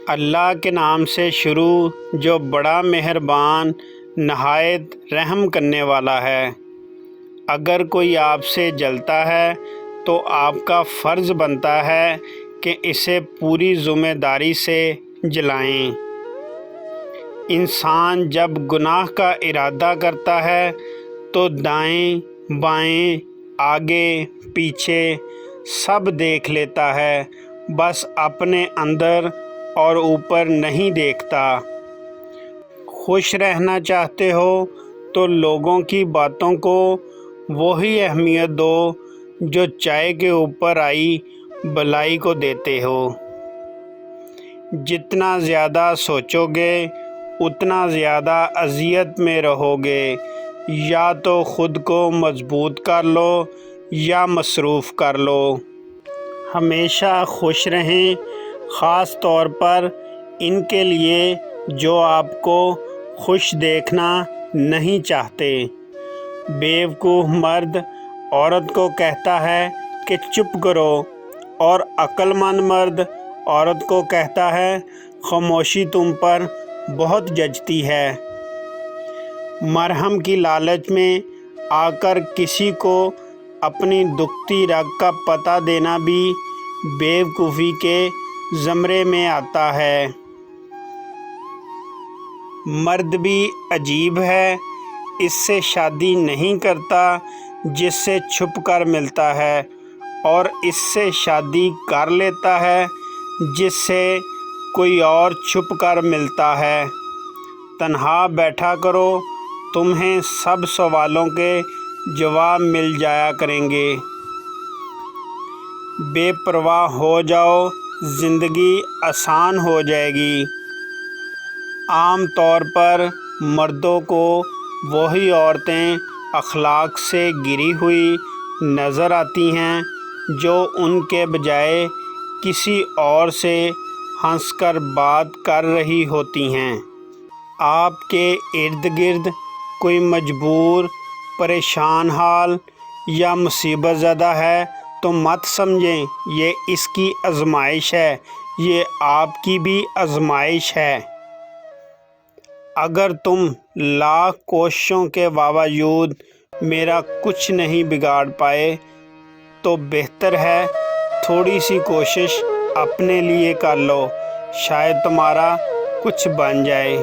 اللہ کے نام سے شروع جو بڑا مہربان نہایت رحم کرنے والا ہے۔ اگر کوئی آپ سے جلتا ہے تو آپ کا فرض بنتا ہے کہ اسے پوری ذمہ داری سے جلائیں۔ انسان جب گناہ کا ارادہ کرتا ہے تو دائیں بائیں آگے پیچھے سب دیکھ لیتا ہے، بس اپنے اندر اور اوپر نہیں دیکھتا۔ خوش رہنا چاہتے ہو تو لوگوں کی باتوں کو وہی اہمیت دو جو چائے کے اوپر آئی بلائی کو دیتے ہو۔ جتنا زیادہ سوچو گے اتنا زیادہ اذیت میں رہو گے۔ یا تو خود کو مضبوط کر لو یا مصروف کر لو۔ ہمیشہ خوش رہیں، خاص طور پر ان کے لیے جو آپ کو خوش دیکھنا نہیں چاہتے۔ بیوقوف مرد عورت کو کہتا ہے کہ چپ کرو، اور عقل مند مرد عورت کو کہتا ہے خاموشی تم پر بہت جچتی ہے۔ مرہم کی لالچ میں آ کر کسی کو اپنی دکھتی رگ کا پتہ دینا بھی بیوقوفی کے زمرے میں آتا ہے۔ مرد بھی عجیب ہے، اس سے شادی نہیں کرتا جس سے چھپ کر ملتا ہے، اور اس سے شادی کر لیتا ہے جس سے کوئی اور چھپ کر ملتا ہے۔ تنہا بیٹھا کرو، تمہیں سب سوالوں کے جواب مل جایا کریں گے۔ بے پرواہ ہو جاؤ، زندگی آسان ہو جائے گی۔ عام طور پر مردوں کو وہی عورتیں اخلاق سے گری ہوئی نظر آتی ہیں جو ان کے بجائے کسی اور سے ہنس کر بات کر رہی ہوتی ہیں۔ آپ کے ارد گرد کوئی مجبور، پریشان حال یا مصیبت زدہ ہے تو مت سمجھیں یہ اس کی آزمائش ہے، یہ آپ کی بھی آزمائش ہے۔ اگر تم لاکھ کوششوں کے باوجود میرا کچھ نہیں بگاڑ پائے تو بہتر ہے تھوڑی سی کوشش اپنے لیے کر لو، شاید تمہارا کچھ بن جائے۔